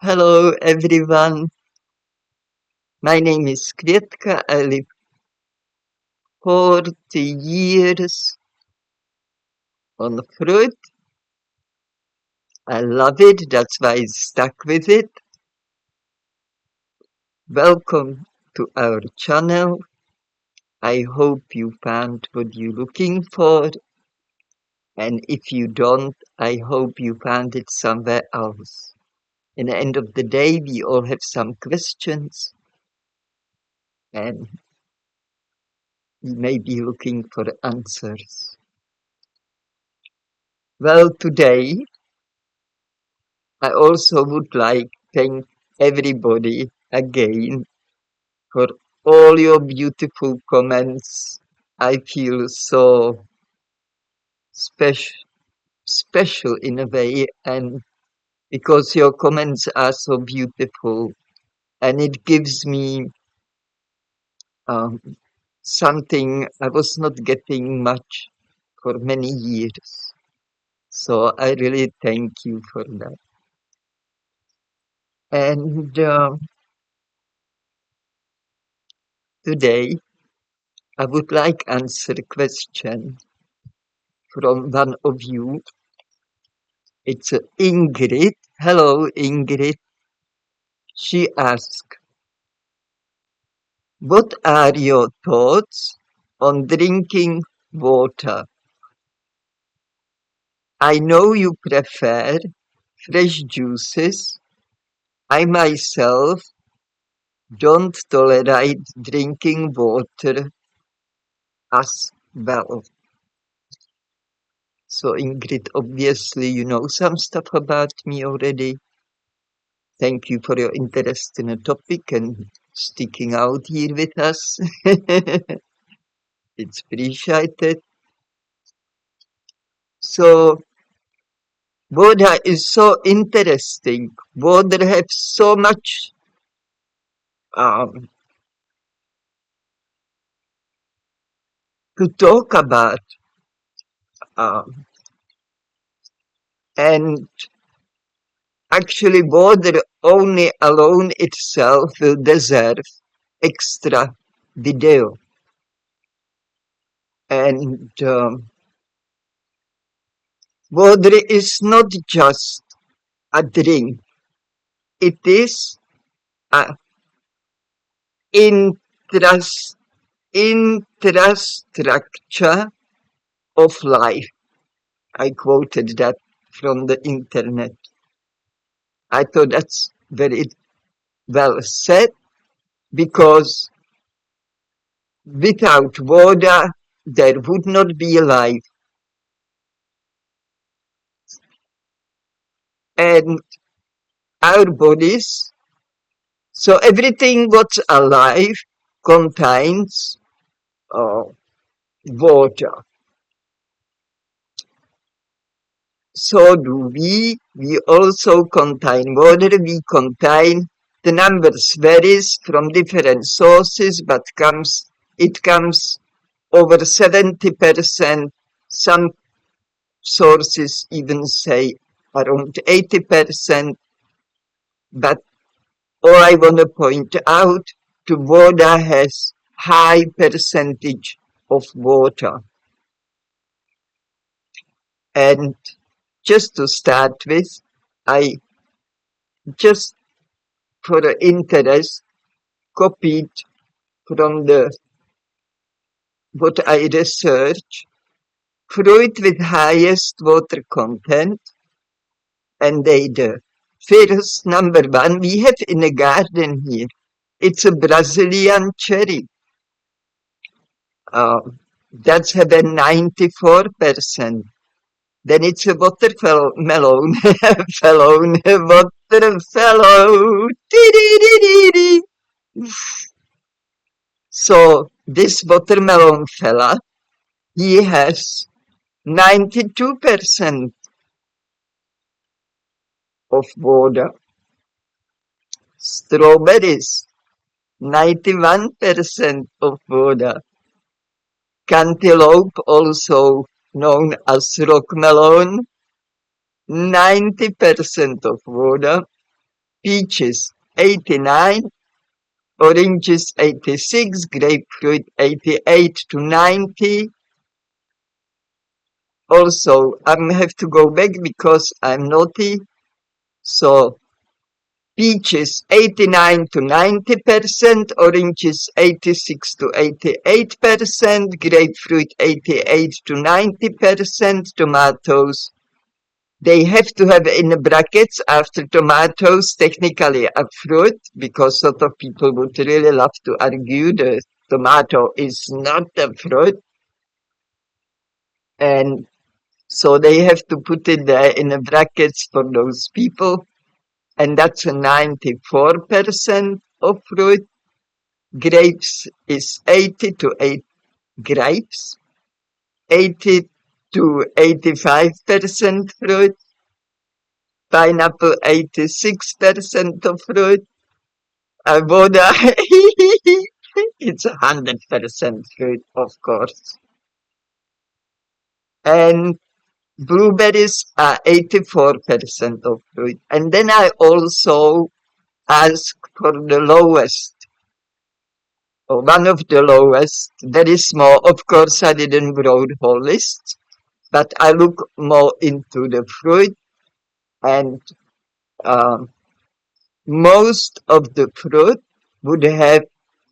Hello everyone, my name is Kvietka. I live 40 years on fruit. I love it, that's why I stuck with it. Welcome to our channel. I hope you found what you're looking for, and if you don't, I hope you found it somewhere else. In the end of the day, we all have some questions, and we may be looking for answers. Well, today I also would like to thank everybody again for all your beautiful comments. I feel so special in a way, and because your comments are so beautiful, and it gives me um, something I was not getting much for many years. So I really thank you for that. And today I would like answer a question from one of you. It's Ingrid. Hello, Ingrid. She asked, what are your thoughts on drinking water? I know you prefer fresh juices. I myself don't tolerate drinking water as well. So, Ingrid, obviously, you know some stuff about me already. Thank you for your interest in the topic and sticking out here with us. It's appreciated. So, water is so interesting. Water has so much um, to talk about. Um, and actually, water only alone itself will deserve extra video. And water is not just a drink. It is a intras, infrastructure of life. I quoted that from the internet. I thought that's very well said because without water there would not be life. And our bodies, so everything what's alive contains uh, water. So do we. We also contain water. We contain, the numbers varies from different sources, but it comes over 70%. Some sources even say around 80%. But all I want to point out, the water has high percentage of water. And just to start with, I just for the interest copied from the what I researched, fruit with highest water content, and they the first number one we have in the garden here. It's a Brazilian cherry. That's have a 94%. Then it's a watermelon, watermelon. So this watermelon fella, he has 92% of water. Strawberries, 91% of water. Cantaloupe, also known as rock melon, 90% of water. peaches 89, oranges 86, grapefruit 88 to 90. Also, I have to go back because I'm naughty. So peaches 89 to 90%, oranges 86 to 88%, grapefruit 88 to 90%, tomatoes. They have to have in the brackets after tomatoes technically a fruit because a lot of people would really love to argue that tomato is not a fruit. And so they have to put it there in the brackets for those people. And that's a 94% of fruit. Grapes is 80 to 8 grapes, 80 to 85% fruit. Pineapple 86% of fruit. Avocado it's 100% fruit, of course. And blueberries are 84% of fruit. And then I also asked for the lowest, or one of the lowest, very small. Of course, I didn't grow the whole list, but I look more into the fruit, and um, most of the fruit would have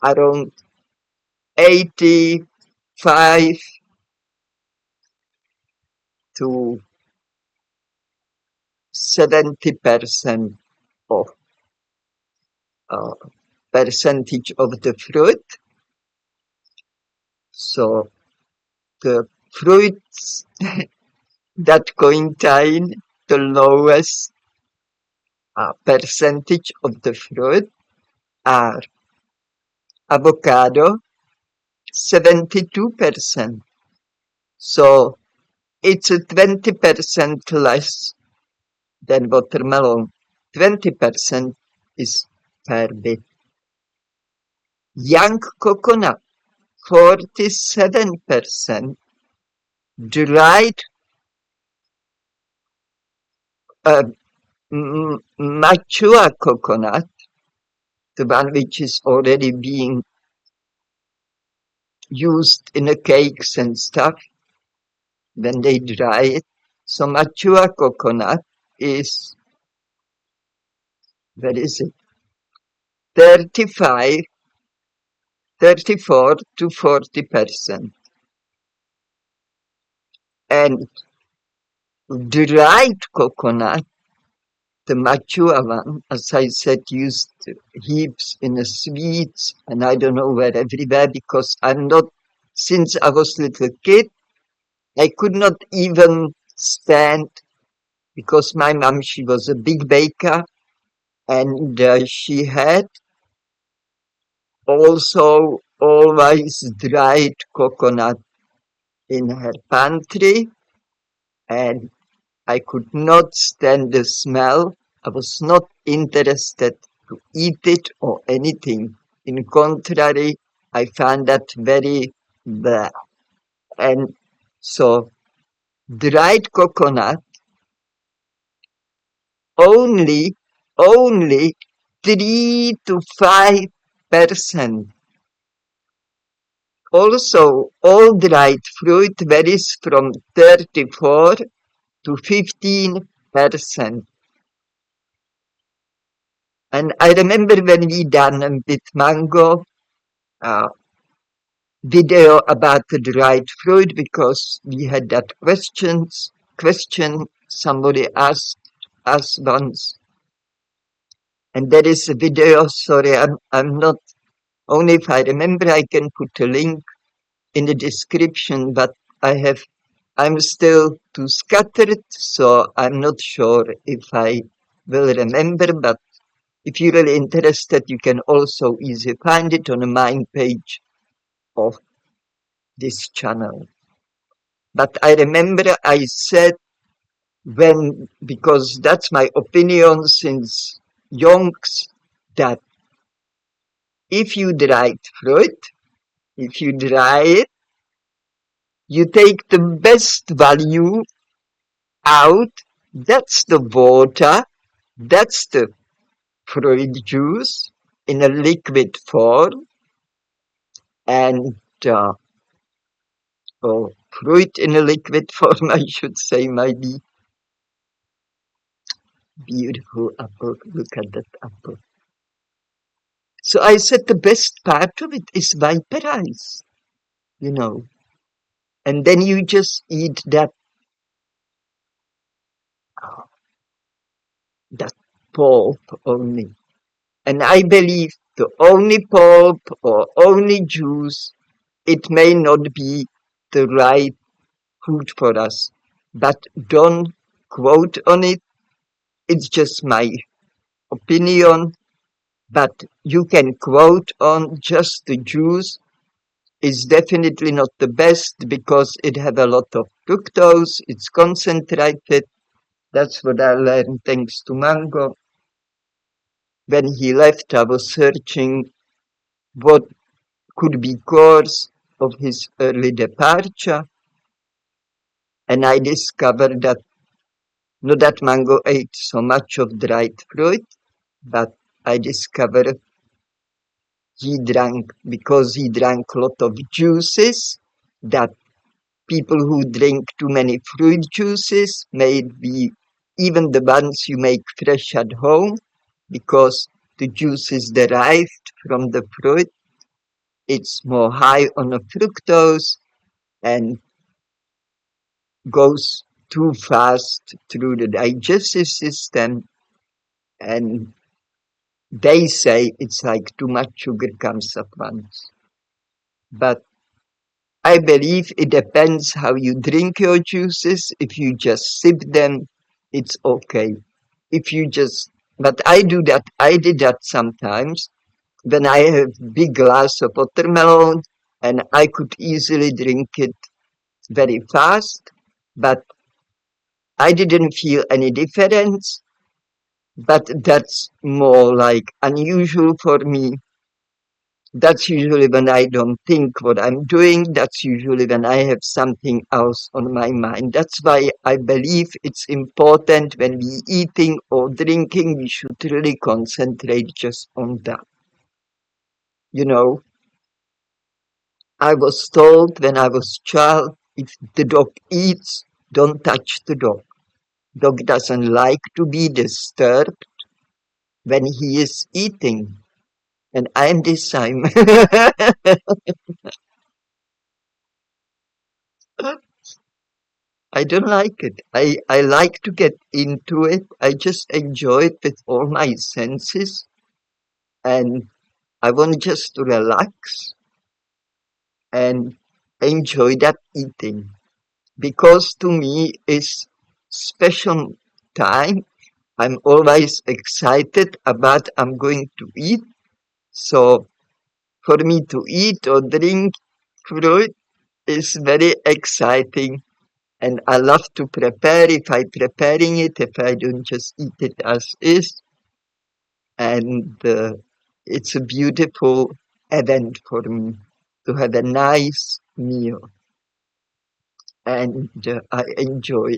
around 85 to 70% of uh, percentage of the fruit. So the fruits that contain the lowest percentage of the fruit are avocado, 72%. So it's a 20% less than watermelon. 20% is fair bit. Young coconut, 47%. Dried uh, mature coconut, the one which is already being used in the cakes and stuff when they dry it. So mature coconut is, where is it? 35, 34 to 40%. And dried coconut, the mature one, as I said, used heaps in the sweets, and I don't know where everywhere because I'm not, since I was little kid, I could not even stand because my mom, she was a big baker and she had also always dried coconut in her pantry and I could not stand the smell. I was not interested to eat it or anything. In contrary, I found that very bad. And so dried coconut only 3 to 5%. Also, all dried fruit varies from 34 to 15%. And I remember when we done with mango video about the dried fruit because we had that question somebody asked us once. And there is a video, sorry, I'm not, only if I remember I can put a link in the description, but I'm still too scattered, so I'm not sure if I will remember, but if you're really interested, you can also easily find it on the main page of this channel. But I remember I said because that's my opinion since yonks, that if you dry fruit, if you dry it, you take the best value out. That's the water. That's the fruit juice in a liquid form and or fruit in a liquid form, I should say, might be beautiful apple. Look at that apple. So I said the best part of it is vaporized, you know, and then you just eat that pulp only. And I believe the only pulp or only juice, it may not be the right food for us, but don't quote on it. It's just my opinion, but you can quote on just the juice is definitely not the best because it has a lot of fructose, it's concentrated. That's what I learned thanks to Mango. When he left, I was searching what could be cause of his early departure, and I discovered that not that Mango ate so much of dried fruit, but I discovered because he drank a lot of juices, that people who drink too many fruit juices, maybe even the ones you make fresh at home, because the juice is derived from the fruit, it's more high on the fructose and goes too fast through the digestive system. And they say it's like too much sugar comes at once. But I believe it depends how you drink your juices. If you just sip them, it's okay. If you just, but I do that. I did that sometimes when I have big glass of watermelon and I could easily drink it very fast, but I didn't feel any difference. But that's more like unusual for me. That's usually when I don't think what I'm doing. That's usually when I have something else on my mind. That's why I believe it's important when we eating or drinking, we should really concentrate just on that. You know, I was told when I was child, if the dog eats, don't touch the dog. Dog doesn't like to be disturbed when he is eating. And I'm this time. I don't like it. I like to get into it. I just enjoy it with all my senses and I want just to relax and enjoy that eating. Because to me it's special time. I'm always excited about I'm going to eat. So for me to eat or drink fruit is very exciting. And I love to prepare if I'm preparing it, if I don't just eat it as is. And it's a beautiful event for me to have a nice meal. And I enjoy.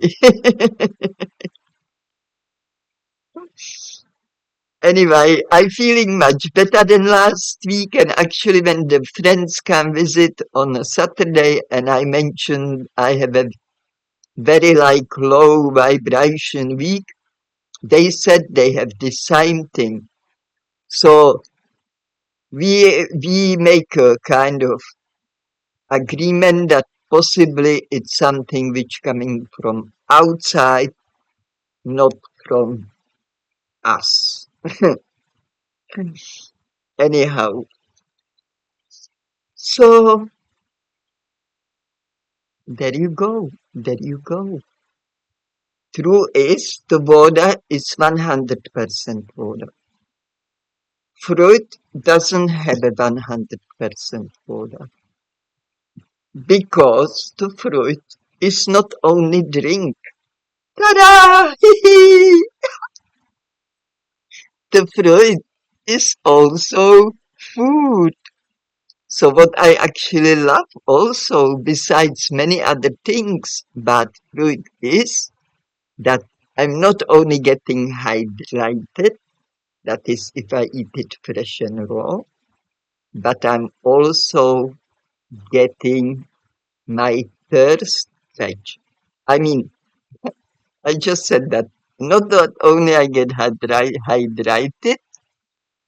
Anyway, I'm feeling much better than last week. And actually, when the friends come visit on a Saturday, and I mentioned I have a very like low vibration week, they said they have the same thing. So we make a kind of agreement that possibly it's something which coming from outside, not from us. Anyhow, so there you go. There you go. True is the water is 100% water. Fruit doesn't have a 100% water because the fruit is not only drink. Ta-da! The fruit is also food. So what I actually love also, besides many other things, but fruit is that I'm not only getting hydrated, That is, if I eat it fresh and raw. But I'm also getting my thirst fetched. I mean, I just said that not that only I get hydrated,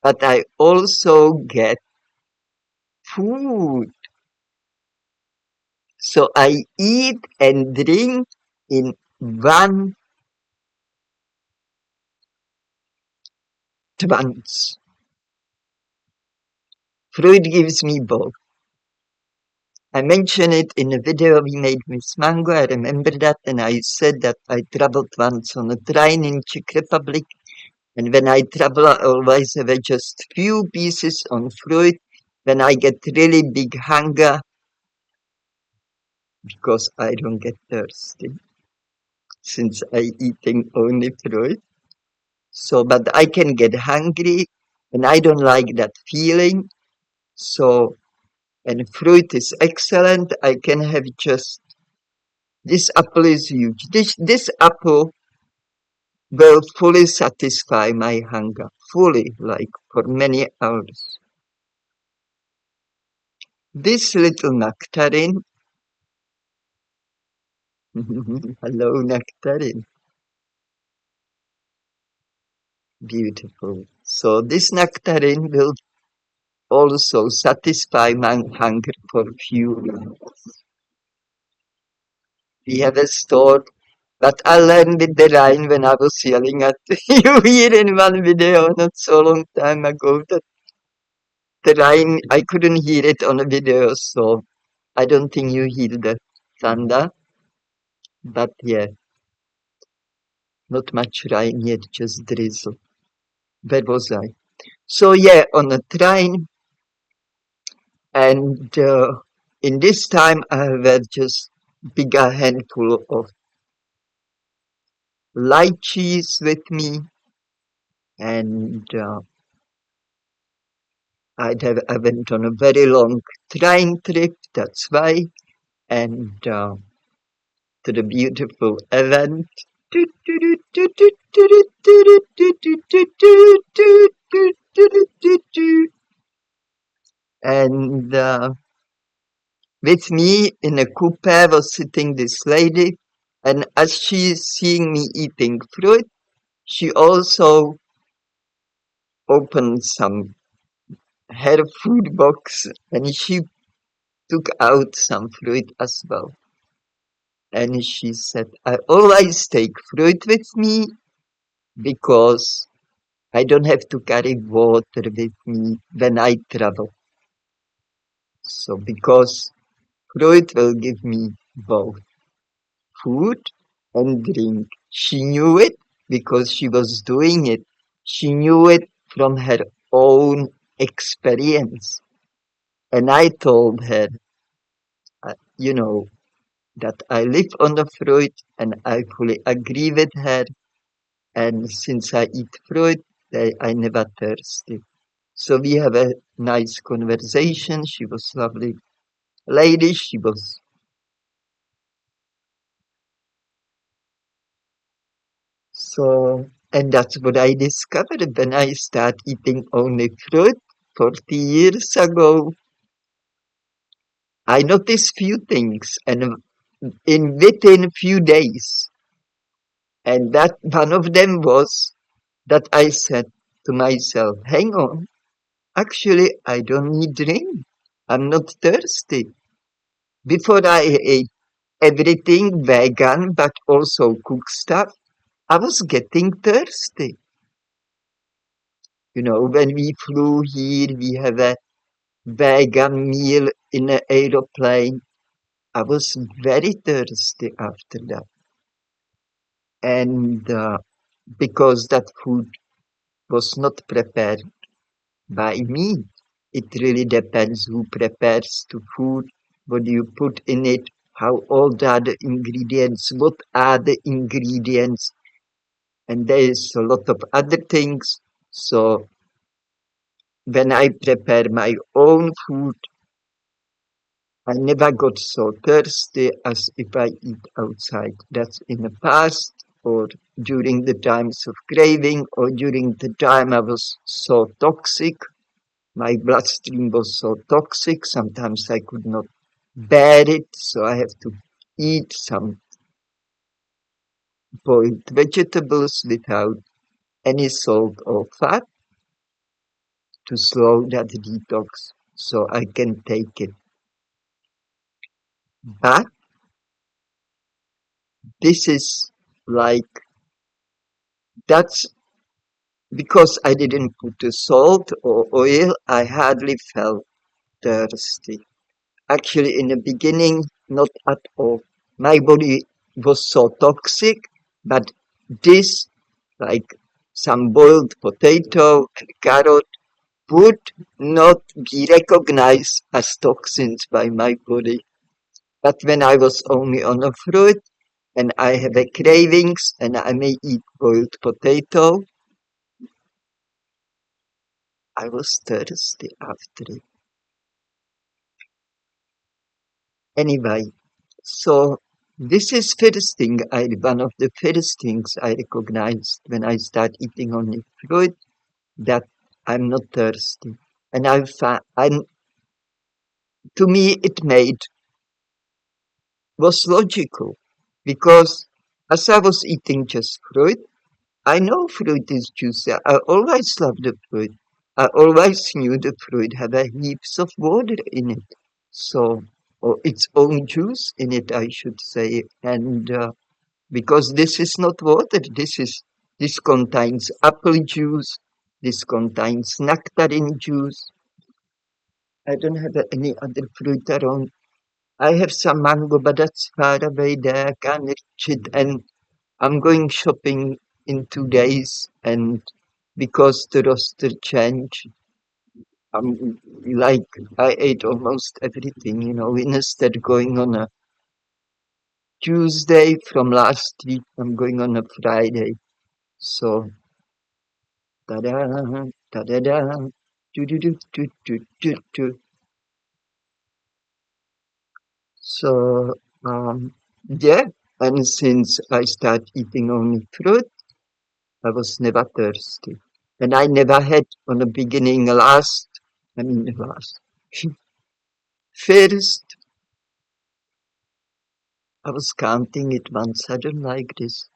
but I also get food. So I eat and drink in one trance. Fruit gives me both. I mentioned it in a video we made with Mango. I remember that, and I said that I traveled once on a train in Czech Republic, and when I travel, I always have just few pieces on fruit. When I get really big hunger, because I don't get thirsty, since I eating only fruit. So, but I can get hungry, and I don't like that feeling. So, and fruit is excellent. I can have just this apple is huge. This apple will fully satisfy my hunger, fully, like for many hours. This little nectarine, hello nectarine, beautiful. So this nectarine will also satisfy my hunger for a few minutes. We have a store, but I learned with the Rhine when I was yelling at you here in one video not so long time ago that the Rhine, I couldn't hear it on a video, so I don't think you hear the thunder, but yeah, not much rain yet, just drizzle. Where was I? So yeah, on a train, and in this time I had just bigger handful of lychees with me, and I went on a very long train trip, that's why, and to the beautiful event. And with me in a coupe was sitting this lady, and as she's seeing me eating fruit, she also opened some her food box and she took out some fruit as well. And she said, I always take fruit with me because I don't have to carry water with me when I travel. So because fruit will give me both food and drink. She knew it because she was doing it. She knew it from her own experience. And I told her, you know, that I live on the fruit and I fully agree with her. And since I eat fruit, I never thirsty. So we have a nice conversation. She was lovely lady. She was so, and that's what I discovered when I started eating only fruit 40 years ago. I noticed few things and in within few days. And that one of them was that I said to myself, hang on, actually I don't need drink. I'm not thirsty. Before I ate everything vegan but also cooked stuff, I was getting thirsty. You know, when we flew here, we have a vegan meal in an aeroplane. I was very thirsty after that. And because that food was not prepared by me, it really depends who prepares the food, what do you put in it, how old are the ingredients, what are the ingredients, and there is a lot of other things. So when I prepare my own food, I never got so thirsty as if I eat outside. That's in the past. or during the times of craving, or during the time I was so toxic. My bloodstream was so toxic, sometimes I could not bear it, so I have to eat some boiled vegetables without any salt or fat to slow that detox so I can take it. But this is like, that's because I didn't put the salt or oil, I hardly felt thirsty. Actually, in the beginning, not at all. My body was so toxic, but this, like some boiled potato and carrot, would not be recognized as toxins by my body. But when I was only on a fruit and I have a cravings and I may eat boiled potato, I was thirsty after it. Anyway, so this is first thing one of the first things I recognized when I start eating only fruit, that I'm not thirsty. And to me it was logical because as I was eating just fruit, I know fruit is juicy. I always loved the fruit. I always knew the fruit had a heaps of water in it. So, or its own juice in it, I should say. And because this is not water, this contains apple juice, this contains nectarine juice. I don't have any other fruit around. I have some mango, but that's far away there. I can't reach it. And I'm going shopping in 2 days, and because the roster changed, like I ate almost everything, instead going on a Tuesday from last week, I'm going on a Friday. So, da-da, da-da-da, do-do-do-do-do-do-do. So, yeah, and since I started eating only fruit, I was never thirsty. And I never had on the beginning last. First, I was counting it once. I don't like this.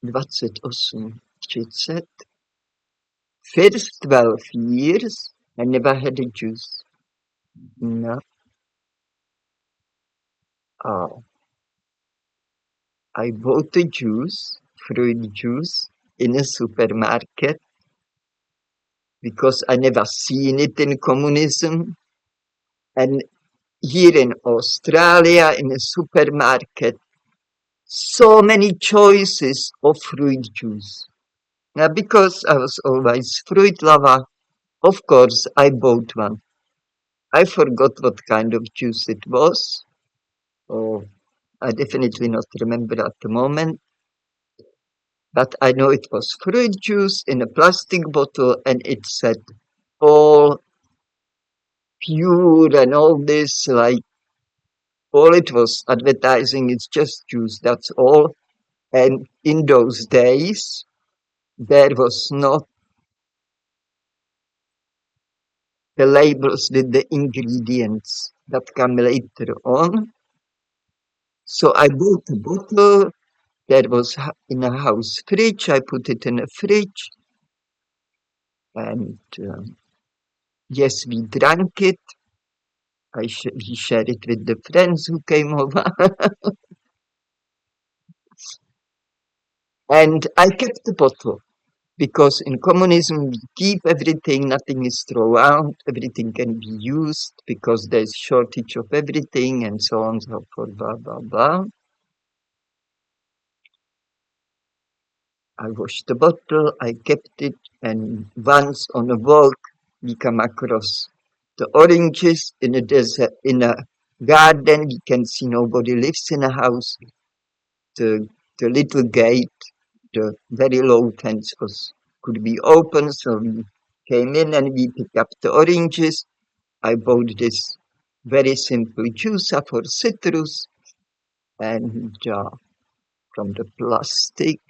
What's it also? She said, first 12 years, I never had a juice. No. Oh, I bought a juice, fruit juice, in a supermarket because I never seen it in communism. And here in Australia, in a supermarket, so many choices of fruit juice. Now, because I was always fruit lover, of course, I bought one. I forgot what kind of juice it was. Oh, I definitely not remember at the moment, but I know it was fruit juice in a plastic bottle and it said all pure and all this, like all it was advertising is just juice, that's all. And in those days, there was not the labels with the ingredients that come later on. So I bought a bottle that was in a house fridge. I put it in a fridge and yes, we drank it. We shared it with the friends who came over. And I kept the bottle because in communism we keep everything, nothing is thrown out, everything can be used because there's shortage of everything and so on and so forth, blah, blah, blah. I washed the bottle, I kept it, and once on a walk we come across the oranges in a desert, in a garden. We can see nobody lives in a house. The the little gate, the very low fence could be open, so we came in and we picked up the oranges. I bought this very simple juice for citrus and from the plastic.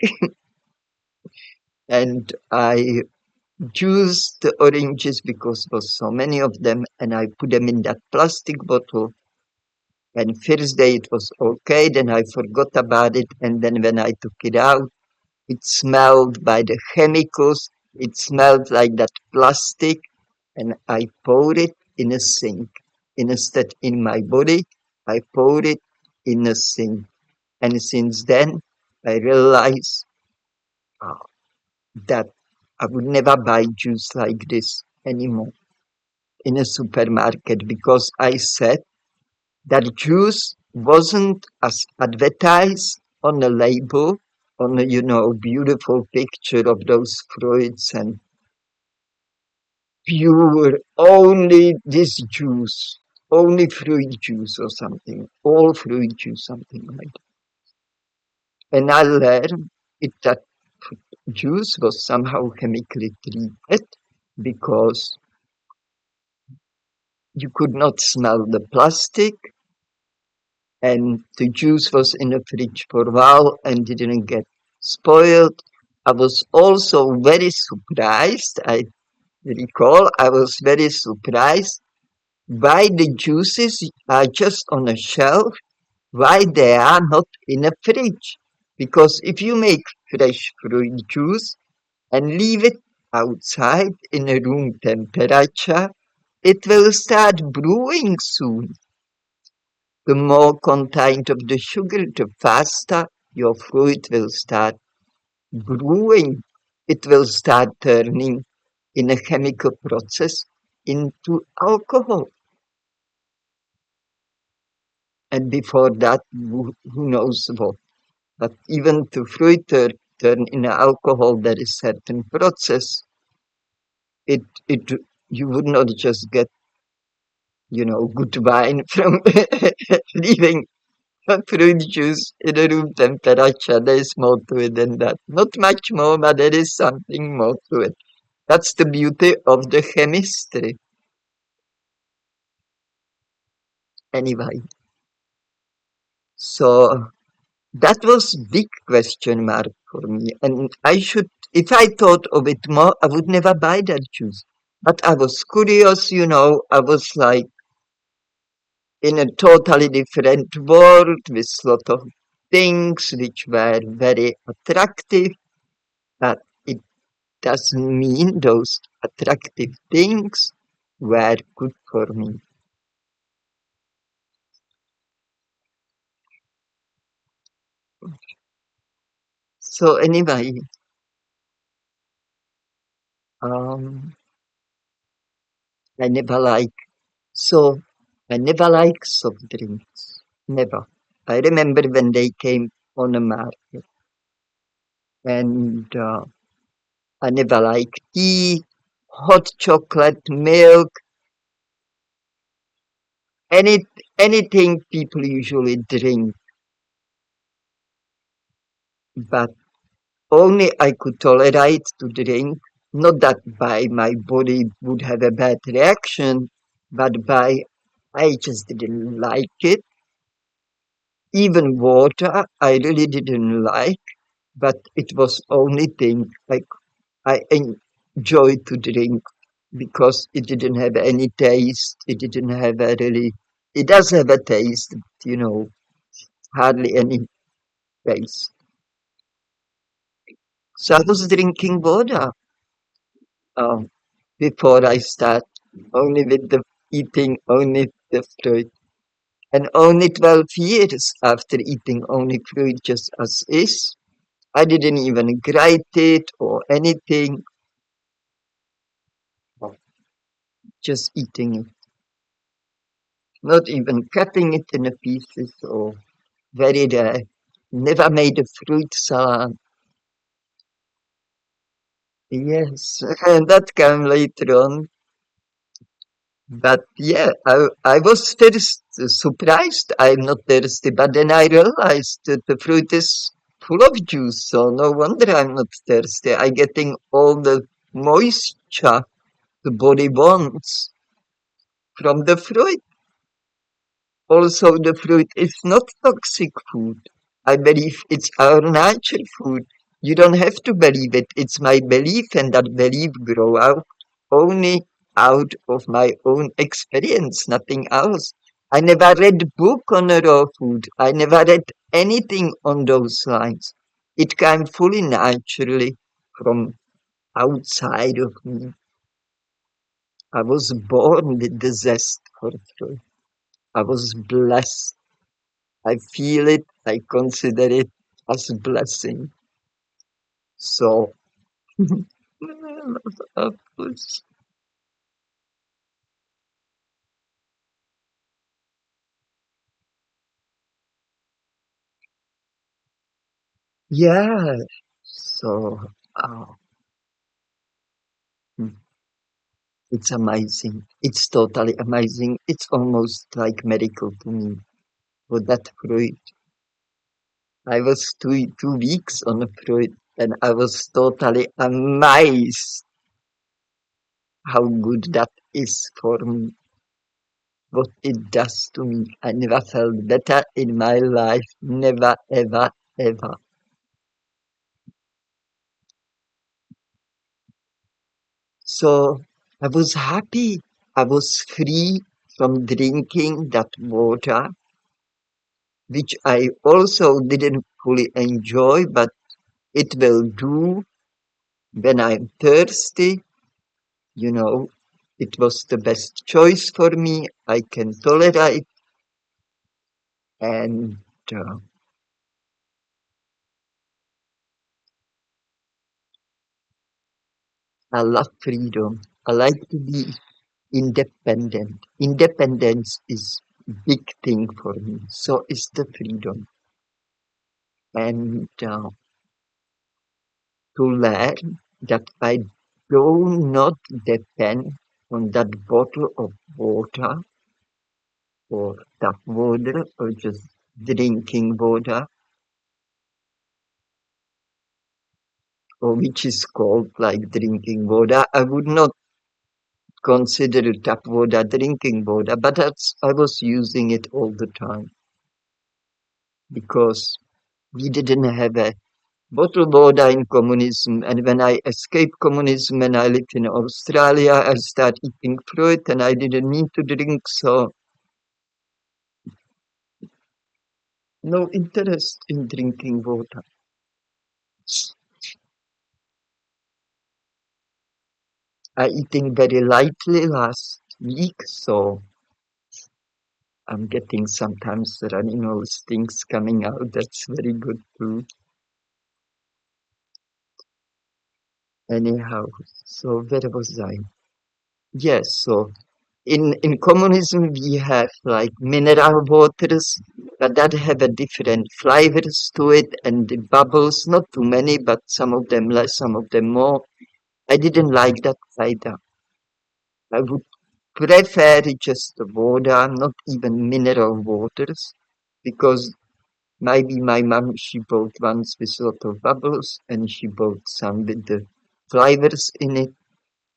And I juiced the oranges because there was so many of them, and I put them in that plastic bottle. And first day it was okay, then I forgot about it, and then when I took it out, it smelled by the chemicals. It smelled like that plastic, and I poured it in a sink. Instead, in my body, I poured it in a sink. And since then, I realized uh, that I would never buy juice like this anymore in a supermarket because I said that juice wasn't as advertised on the label, on a, beautiful picture of those fruits and pure, only this juice, only fruit juice or something, all fruit juice, something like that. And I learned that juice was somehow chemically treated because you could not smell the plastic and the juice was in the fridge for a while and didn't get spoiled. I was also very surprised. I recall I was very surprised why the juices are just on a shelf, why they are not in a fridge. Because if you make fresh fruit juice and leave it outside in a room temperature, it will start brewing soon. The more content of the sugar, the faster your fruit will start brewing. It will start turning in a chemical process into alcohol. And before that, who knows what. But even to fruit turn in alcohol, there is certain process. It you would not just get, good wine from leaving fruit juice in a room temperature. There is more to it than that. Not much more, but there is something more to it. That's the beauty of the chemistry. Anyway, so that was big question mark for me. And if I thought of it more, I would never buy that juice. But I was curious, I was like in a totally different world with lot of things which were very attractive. But it doesn't mean those attractive things were good for me. So anyway, um, I never like so I never like soft drinks. Never. I remember when they came on the market, and I never like tea, hot chocolate, milk, any anything people usually drink, but only I could tolerate to drink. Not that by my body would have a bad reaction, but by I just didn't like it. Even water, I really didn't like, but it was only thing I enjoyed to drink because it didn't have any taste. It didn't have a really. It does have a taste, hardly any taste. So I was drinking water um, before I start, only with the eating only the fruit. And only 12 years after eating only fruit just as is, I didn't even grate it or anything, just eating it. Not even cutting it in pieces or very rare. Never made a fruit salad. Yes, and that came later on. But yeah, I was first surprised I'm not thirsty, but then I realized that the fruit is full of juice, so no wonder I'm not thirsty. I'm getting all the moisture the body wants from the fruit. also the fruit is not toxic food. I believe it's our natural food. You don't have to believe it. It's my belief, and that belief grow out only out of my own experience, nothing else. I never read book on raw food. I never read anything on those lines. It came fully naturally from outside of me. I was born with the zest for fruit. I was blessed. I feel it. I consider it as a blessing. So, of course. Yeah. So, uh, mm, it's amazing. It's totally amazing. It's almost like medical to me. With that fruit, I was 2 weeks on a fruit, and I was totally amazed how good that is for me. What it does to me. I never felt better in my life. Never, ever, ever. So I was happy. I was free from drinking that water, which I also didn't fully enjoy, but it will do when I'm thirsty. You know, it was the best choice for me. I can tolerate, and uh, I love freedom. I like to be independent. Independence is big thing for me. So is the freedom. And to learn that I do not depend on that bottle of water or tap water or just drinking water, or which is called like drinking water. I would not consider tap water drinking water, but I was using it all the time because we didn't have a bottled water in communism. And when I escaped communism and I lived in Australia, I started eating fruit and I didn't need to drink, so no interest in drinking water. I eating very lightly last week, so I'm getting sometimes runny nose things coming out. That's very good too. Anyhow, so where was I? Yes, so in communism we have like mineral waters, but that have a different flavors to it and the bubbles, not too many, but some of them less, some of them more. I didn't like that either. I would prefer just the water, not even mineral waters, because maybe my mom she bought ones with a lot of bubbles and she bought some with the flavors in it.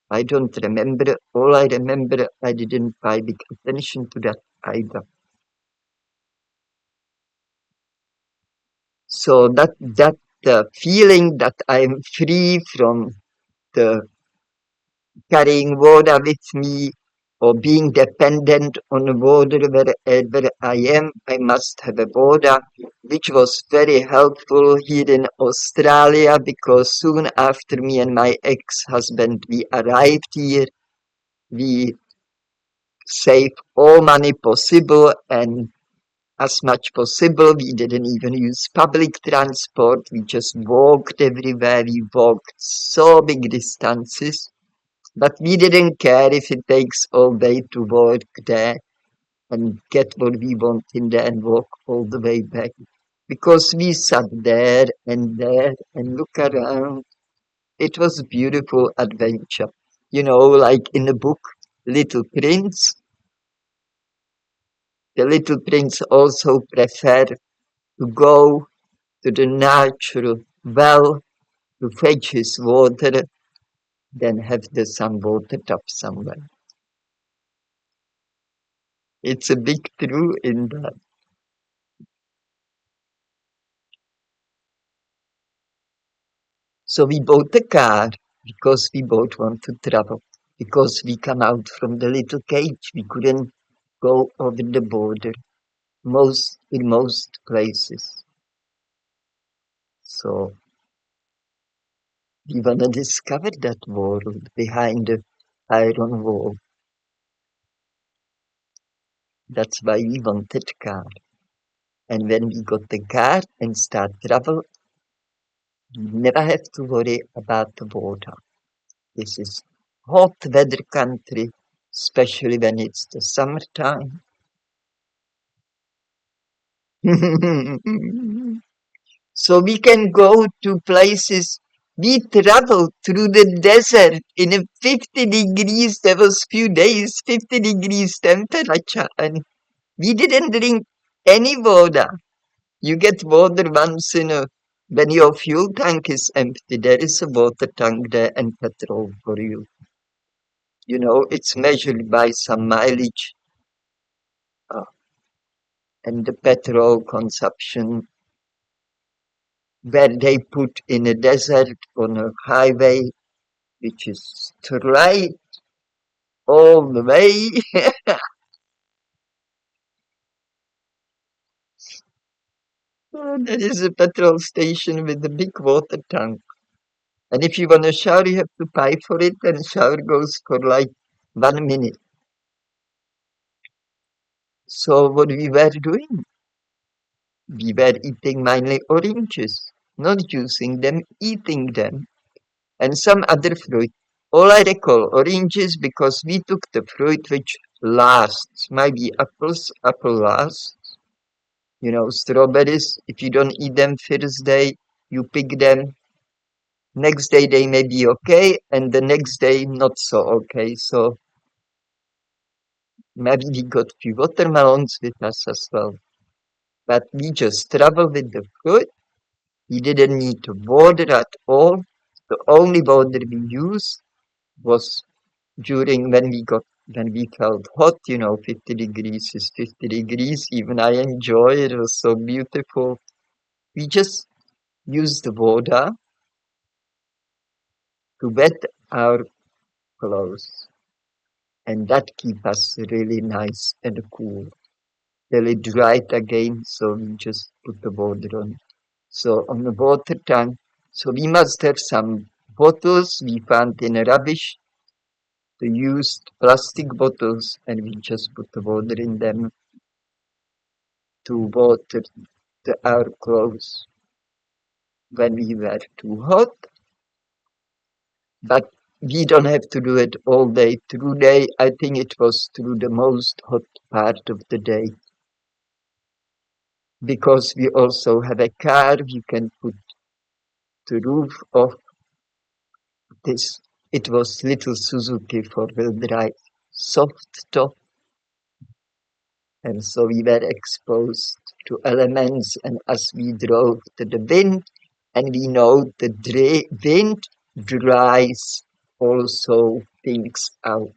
I don't remember. All I remember, I didn't pay big attention to that either. So that feeling that I'm free from the carrying water with me or being dependent on water wherever I am, I must have a water, which was very helpful here in Australia because soon after me and my ex-husband we arrived here, we saved all money possible and as much possible. We didn't even use public transport. We just walked everywhere. We walked so big distances, but we didn't care if it takes all day to walk there and get what we want in there and walk all the way back. Because we sat there and look around. It was a beautiful adventure. You know, like in the book Little Prince, the little prince also preferred to go to the natural well to fetch his water than have the sun watered up somewhere. It's a big true in that. So we bought a car because we both want to travel. Because we come out from the little cage, we couldn't go over the border in most places. So we wanna discover that world behind the iron wall. That's why we wanted car. And when we got the car and start travel, we never have to worry about the border. This is hot weather country, especially when it's the summertime. So we can go to places. We travel through the desert in a 50 degrees. There was few days, 50 degrees temperature, and we didn't drink any water. You get water once in a when your fuel tank is empty. There is a water tank there and petrol for you. You know, it's measured by some mileage uh, and the petrol consumption where they put in a desert on a highway which is straight all the way. There is a petrol station with a big water tank. And if you want a shower, you have to pay for it, and shower goes for like 1 minute. So what we were doing? We were eating mainly oranges, not juicing them, eating them, and some other fruit. All I recall oranges because we took the fruit which lasts. Maybe apples, apple lasts. You know, strawberries, if you don't eat them first day, you pick them. Next day they may be okay, and the next day not so okay. So maybe we got few watermelons with us as well. But we just travel with the fruit. We didn't need to water at all. The only water we used was during when we felt hot, 50 degrees is 50 degrees. Even I enjoy it. It was so beautiful. We just used the water to wet our clothes, and that keep us really nice and cool. Till it dried again, so we just put the water on. So on the water tank, so we must have some bottles we found in a rubbish, the used plastic bottles, and we just put the water in them to water our clothes when we were too hot. But we don't have to do it all day through day. I think it was through the most hot part of the day. Because we also have a car, we can put the roof off this. It was little Suzuki four-wheel drive, soft top, and so we were exposed to elements. And as we drove to the wind, and we know the wind dries also things out,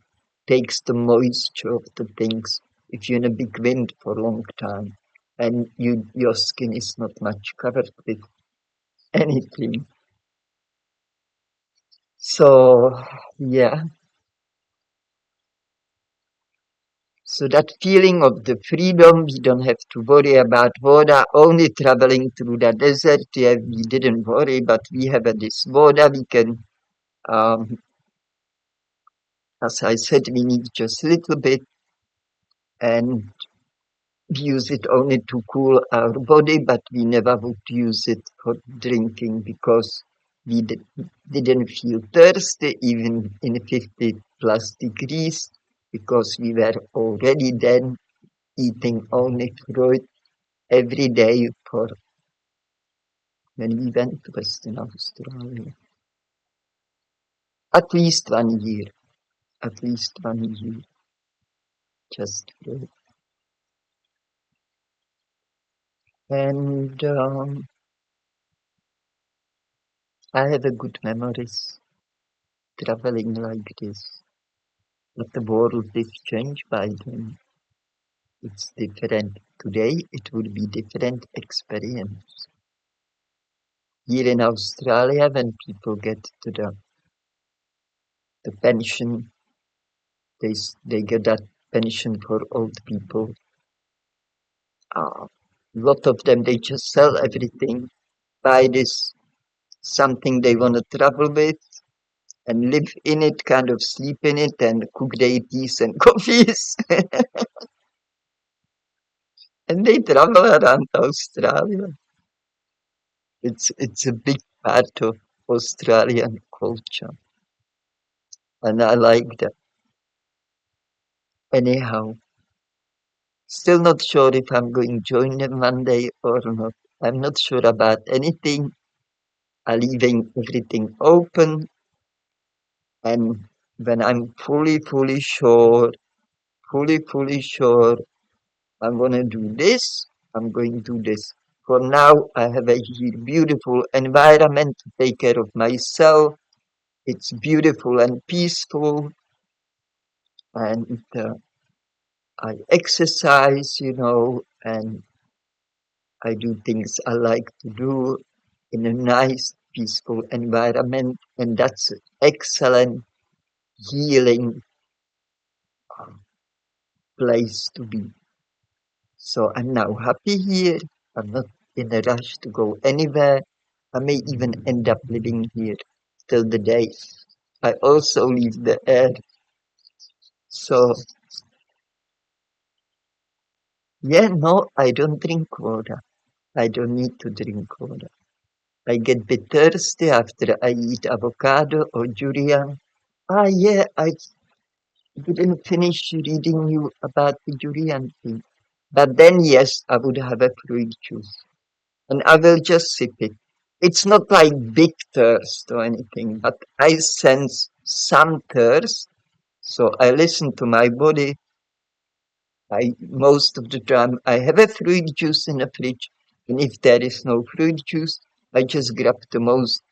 takes the moisture of the things. If you're in a big wind for a long time, and your skin is not much covered with anything. So, yeah. So that feeling of the freedom, we don't have to worry about water, only traveling through the desert. Yeah, we didn't worry, but we have this water. We can, um, as I said, we need just a little bit and we use it only to cool our body, but we never would use it for drinking because didn't feel thirsty even in 50 plus degrees because we were already then eating only fruit every day for when we went to Western Australia. At least 1 year. At least 1 year. Just fruit. And I have a good memories traveling like this. But the world is changed by then. it's different. Today it would be different experience. Here in Australia, when people get to the pension, they get that pension for old people. A lot of them, they just sell everything, buy this something they want to travel with, and live in it, kind of sleep in it, and cook their teas and coffees. And they travel around Australia. It's a big part of Australian culture, and I like that. Anyhow, still not sure if I'm going to join them Monday or not. I'm not sure about anything. I'm leaving everything open, and when I'm fully sure I'm gonna do this, I'm going to do this. For now, I have a here beautiful environment to take care of myself. It's beautiful and peaceful, and I exercise, and I do things I like to do in a nice, peaceful environment, and that's an excellent healing place to be. So I'm now happy here. I'm not in a rush to go anywhere. I may even end up living here till the day I also leave the air. So yeah, no, I don't drink water. I don't need to drink water. I get a bit thirsty after I eat avocado or durian. Ah, yeah, I didn't finish reading you about the durian thing. But then, yes, I would have a fruit juice. And I will just sip it. It's not like big thirst or anything, but I sense some thirst. So I listen to my body. Most of the time I have a fruit juice in the fridge, and if there is no fruit juice, I just grab the most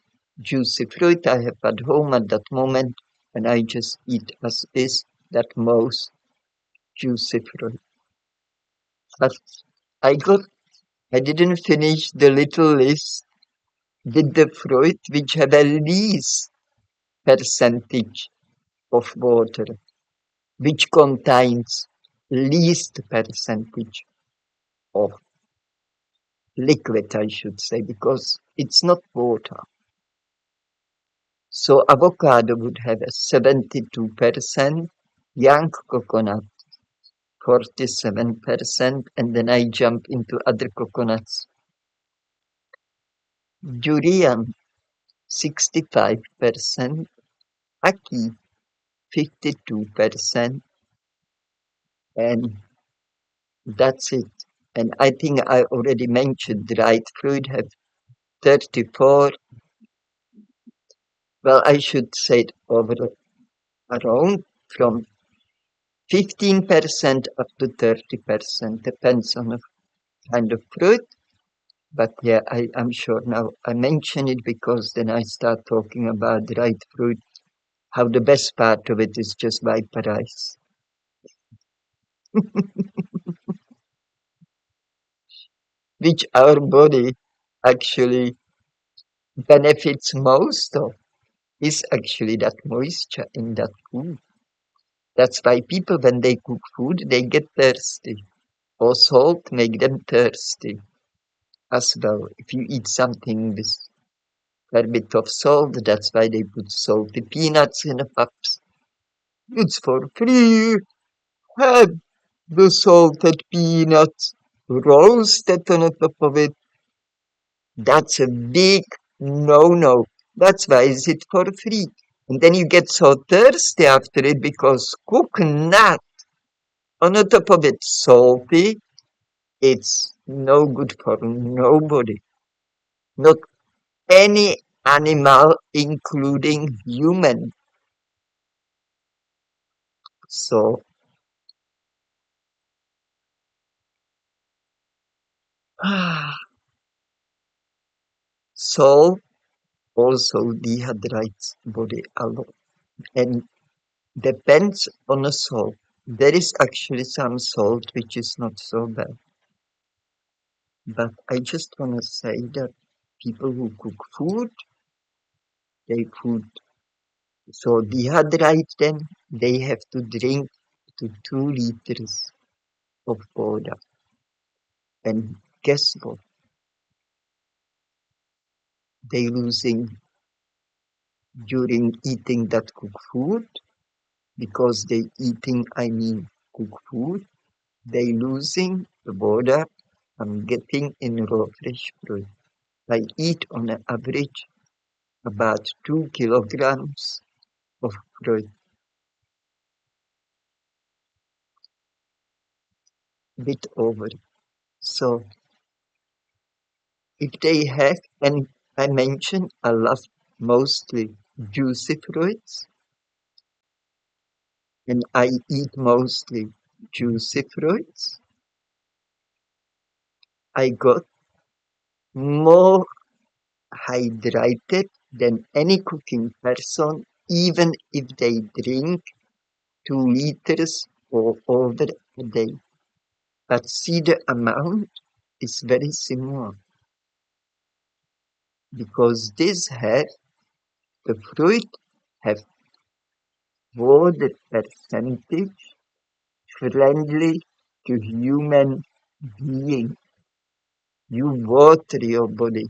juicy fruit I have at home at that moment, and I just eat as is that most juicy fruit. But I got I didn't finish the little list with the fruit which have a least percentage of water, which contains least percentage of liquid, I should say, because it's not water. So avocado would have a 72%, young coconut 47%, and then I jump into other coconuts. Durian 65%, Aki 52%, and that's it. And I think I already mentioned dried fruit have 34. Well, I should say it over around from 15% up to 30%, depends on the kind of fruit. But yeah, I'm sure now I mention it because then I start talking about dried fruit, how the best part of it is just by price, which our body actually benefits most of, is actually that moisture in that food. That's why people, when they cook food, they get thirsty. Or salt make them thirsty as well. If you eat something with a bit of salt, that's why they put salty peanuts in the cups. It's for free. Have the salted peanuts roasted on the top of it. That's a big no-no. That's why is it for free. And then you get so thirsty after it because coconut on the top of it salty. It's no good for nobody. Not any animal, including human. So, salt also dehydrates body a lot and depends on the salt. There is actually some salt which is not so bad. But I just want to say that people who cook food, they put so dehydrate them, they have to drink to 2 liters of water. And guess what? They losing during eating that cooked food, because they eating, I mean, cooked food, they losing the water I'm getting in raw fresh fruit. I eat on an average about 2 kilograms of fruit, bit over. So if they have, and I mentioned I love mostly juicy fruits, and I eat mostly juicy fruits, I got more hydrated than any cooking person, even if they drink 2 liters or over a day. But see, the amount is very similar because the fruit have water percentage friendly to human being. You water your body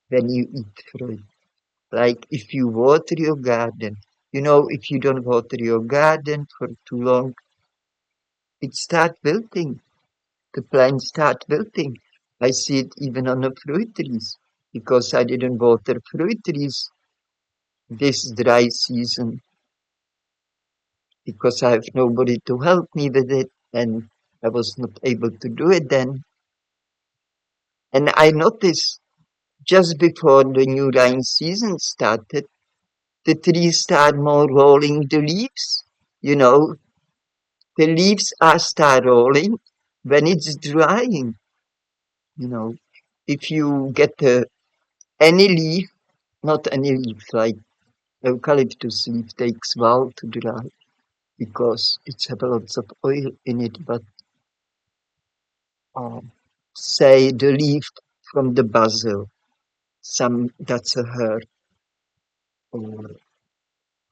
when you eat fruit. Like if you water your garden, if you don't water your garden for too long, it start wilting. The plants start wilting. I see it even on the fruit trees because I didn't water fruit trees this dry season because I have nobody to help me with it and I was not able to do it then. And I noticed just before the new rain season started, the trees start more rolling the leaves. You know, the leaves are start rolling when it's drying. You know, if you get any leaf, not any leaf, like eucalyptus leaf takes a while to dry because it's have lots of oil in it, but um, say the leaf from the basil, some that's a herb, or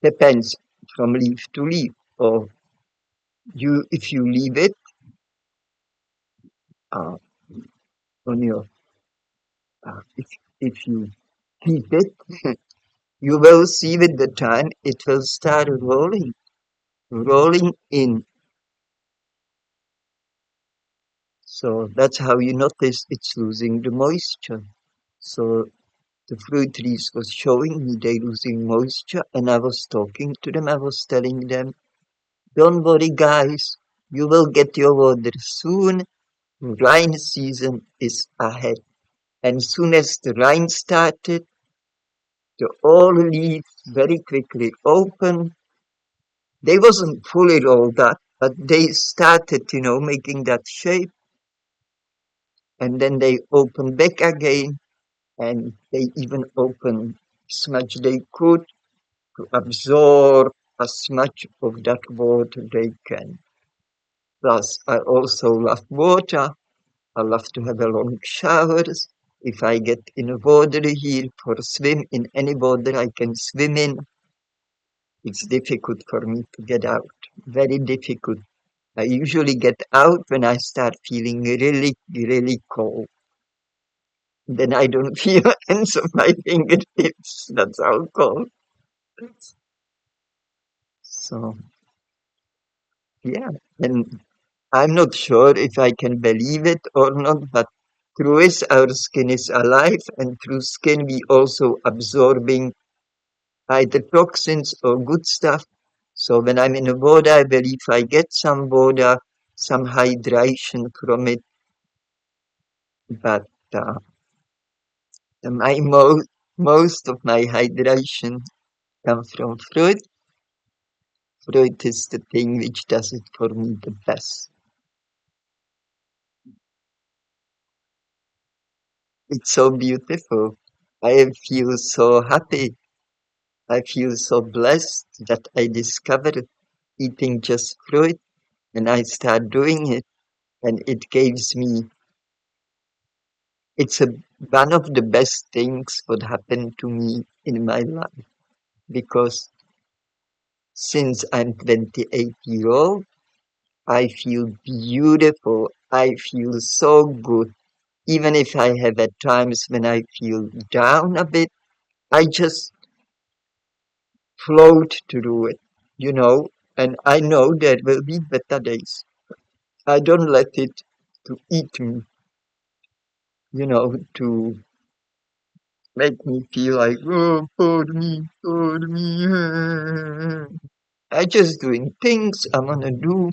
depends from leaf to leaf, or you if you leave it uh, on your if you keep it, you will see with the time it will start rolling in. So that's how you notice it's losing the moisture. So the fruit trees was showing me they losing moisture, and I was talking to them. I was telling them, "Don't worry, guys. You will get your water soon. Rain season is ahead." And soon as the rain started, the all leaves very quickly opened. They wasn't fully rolled up, but they started, making that shape, and then they opened back again, and they even opened as much they could to absorb as much of that water they can. Plus, I also love water. I love to have a long showers. If I get in a water here for swim in any water I can swim in, it's difficult for me to get out. Very difficult. I usually get out when I start feeling really, really cold. Then I don't feel ends of my fingertips. That's how cold. So, yeah. And I'm not sure if I can believe it or not, but through it, our skin is alive, and through skin, we also absorbing either toxins or good stuff. So when I'm in the water, I believe I get some water, some hydration from it, but my most of my hydration comes from fruit. Fruit is the thing which does it for me the best. It's so beautiful. I feel so happy. I feel so blessed that I discovered it. eating just fruit, and I start doing it, and it gives me, it's one of the best things what happened to me in my life, because since I'm 28 years old, I feel beautiful. I feel so good. Even if I have at times when I feel down a bit, I just float through it, you know, and I know there will be better days. I don't let it to eat me, to make me feel like, oh, poor me. I just doing things I wanna do.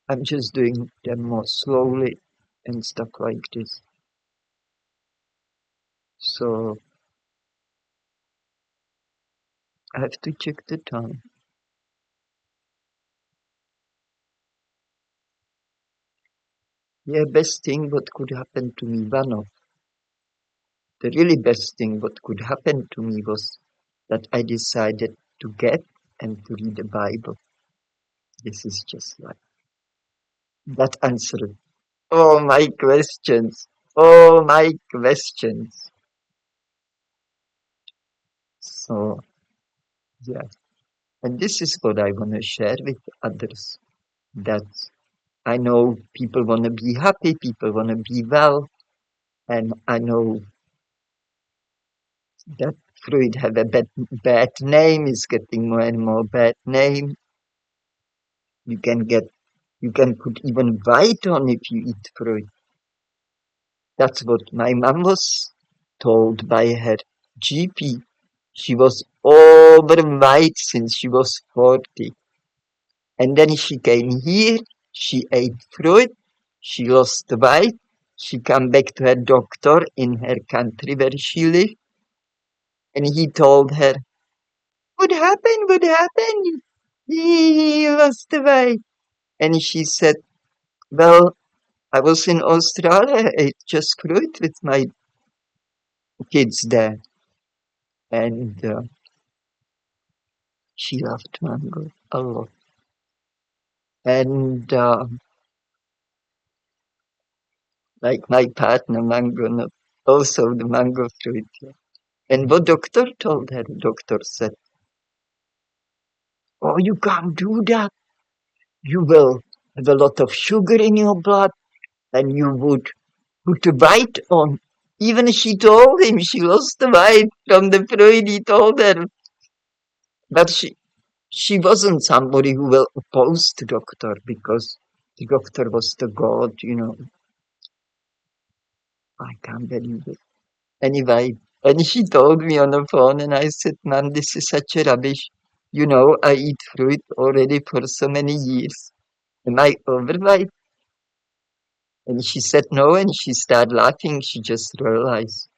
I'm just doing them more slowly and stuff like this. So I have to check the time. Yeah, best thing what could happen to me, one of the really best thing what could happen to me was that I decided to get and to read the Bible. This is just like that answer. Oh my questions. Oh my questions. So yeah. And this is what I wanna share with others. That I know people wanna be happy, people wanna be well, and I know that fruit have a bad name, is getting more and more bad name. You can get, you can put even white on if you eat fruit. That's what my mom was told by her GP. She was overweight since she was 40. And then she came here, she ate fruit, she lost weight, she came back to her doctor in her country where she lived, and he told her, what happened? What happened? He lost weight. And she said, well, I was in Australia, I ate just fruit with my kids there. And she loved mango a lot. And like my partner, mango, not also the mango fruit. Yeah. And what doctor told her? Doctor said, oh, you can't do that. You will have a lot of sugar in your blood and you would put the weight on. Even she told him she lost the weight from the fruit he told her. But she wasn't somebody who will oppose the doctor because the doctor was the god. I can't believe it. Anyway, and she told me on the phone, and I said, man, this is such a rubbish. I eat fruit already for so many years. Am I overweight? And she said no, and she started laughing. She just realized.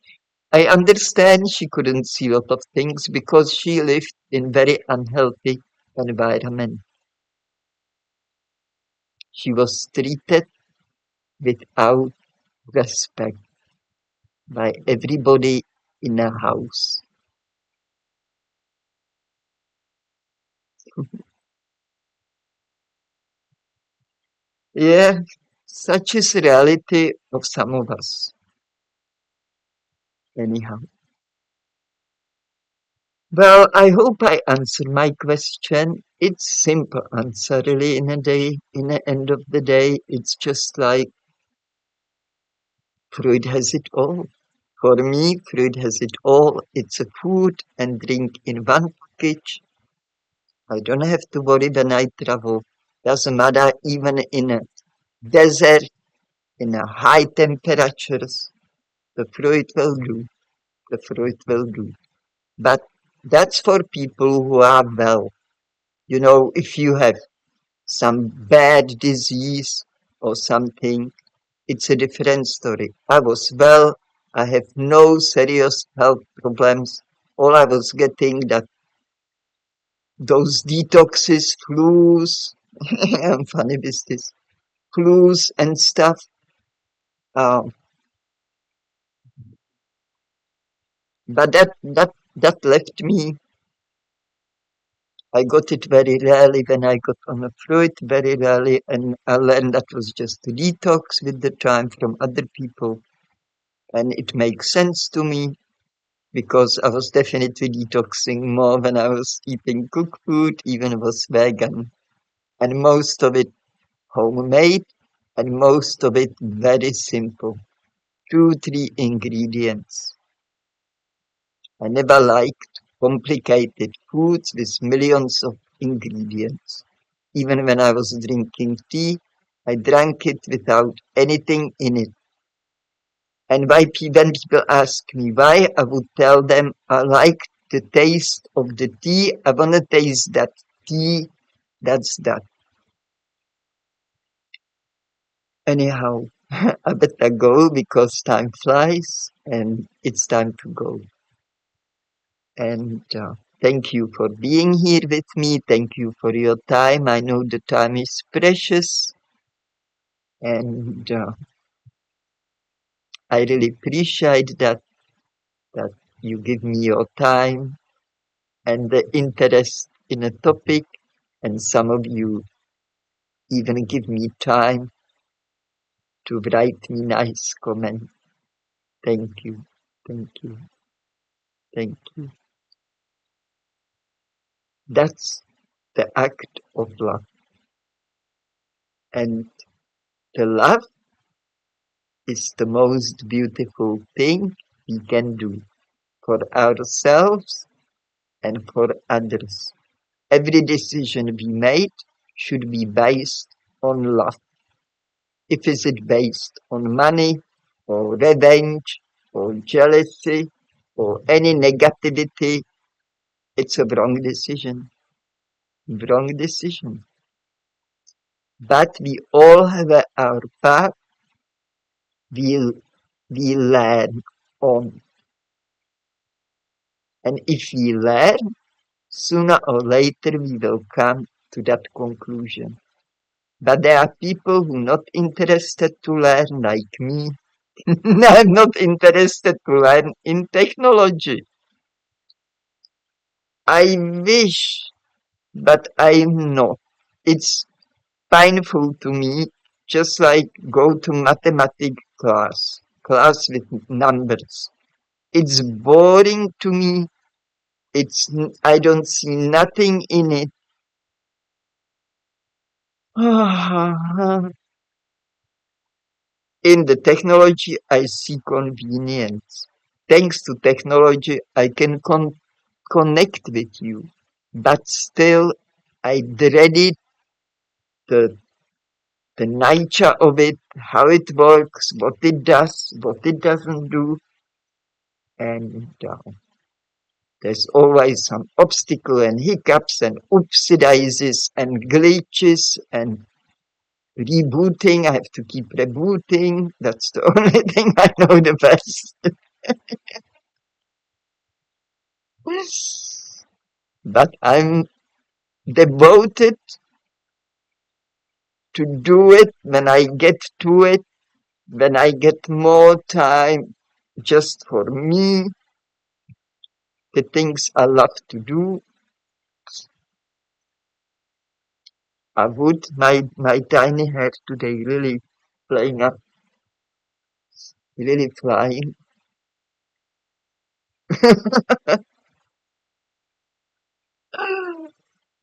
I understand she couldn't see a lot of things because she lived in very unhealthy environment. She was treated without respect by everybody in her house. Yeah, such is reality of some of us. Anyhow. Well, I hope I answered my question. It's simple answer really in a day. In the end of the day, it's just like fruit has it all. For me, fruit has it all. It's a food and drink in one package. I don't have to worry when I travel. Doesn't matter even in a desert, in a high temperatures. The fruit will do. The fruit will do. But that's for people who are well. If you have some bad disease or something, it's a different story. I was well, I have no serious health problems. All I was getting that those detoxes, flus, I'm funny with this, flus and stuff. Um, but that left me I got it very rarely when I got on a fruit, very rarely, and I learned that was just a detox with the time from other people. And it makes sense to me because I was definitely detoxing more when I was eating cooked food, even if it was vegan. And most of it homemade, and most of it very simple. 2, 3 ingredients. I never liked complicated foods with millions of ingredients. Even when I was drinking tea, I drank it without anything in it. And when people ask me why, I would tell them I like the taste of the tea. I want to taste that tea. That's that. Anyhow, I better go because time flies and it's time to go. And thank you for being here with me. Thank you for your time. I know the time is precious. And I really appreciate that you give me your time and the interest in a topic, and some of you even give me time to write me nice comment. Thank you, thank you, thank you. That's the act of love. And the love is the most beautiful thing we can do for ourselves and for others. Every decision we make should be based on love. If is it based on money or revenge or jealousy or any negativity, it's a wrong decision. Wrong decision. But we all have our path. We we learn on, and if we learn, sooner or later we will come to that conclusion. But there are people who are not interested to learn, like me. I'm not interested to learn in technology. I wish, but I'm not. It's painful to me, just like go to mathematics class with numbers. It's boring to me. I don't see nothing in it. In the technology, I see convenience. Thanks to technology, I can connect with you. But still, I dreaded the, the nature of it, how it works, what it does, what it doesn't do. And there's always some obstacle and hiccups and oopsidizes and glitches and rebooting. I have to keep rebooting. That's the only thing I know the best. But I'm devoted to do it when I get to it, when I get more time just for me, the things I love to do. I would, my tiny head today really playing up, really flying.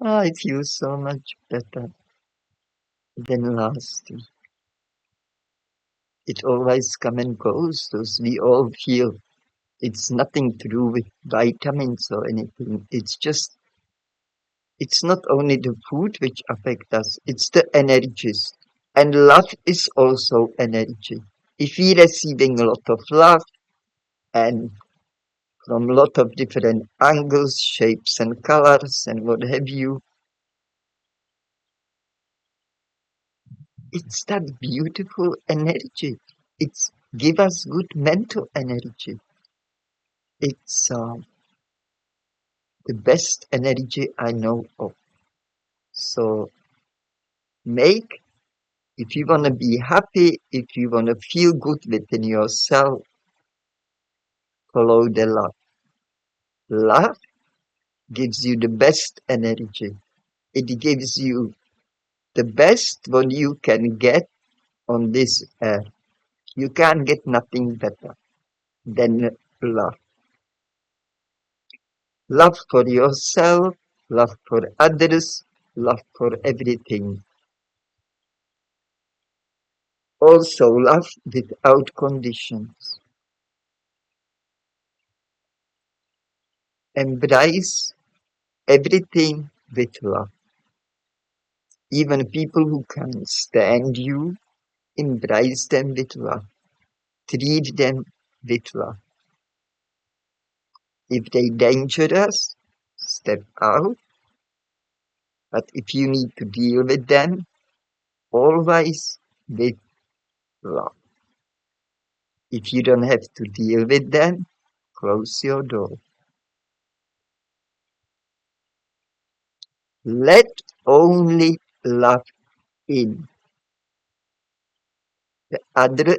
I feel so much better than last week. It always come and goes, as we all feel. It's nothing to do with vitamins or anything. It's not only the food which affect us, it's the energies. And love is also energy. If we're receiving a lot of love and from a lot of different angles, shapes and colors and what have you, it's that beautiful energy. It's give us good mental energy. It's the best energy I know of. So make, if you want to be happy, if you want to feel good within yourself, follow the love. Love gives you the best energy. It gives you the best what you can get on this earth. You can't get nothing better than love. Love for yourself, love for others, love for everything. Also love without conditions. Embrace everything with love. Even people who can't stand you, embrace them with love. Treat them with love. If they dangerous, step out. But if you need to deal with them, always with love. If you don't have to deal with them, close your door. Let only love in. The other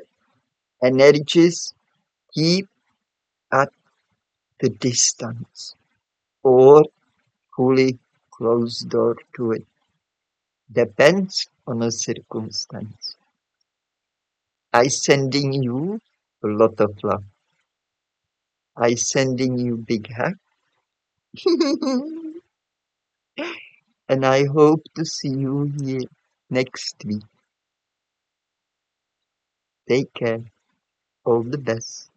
energies keep at the distance or fully close door to it. Depends on a circumstance. I sending you a lot of love. I sending you big hug. And I hope to see you here next week. Take care. All the best.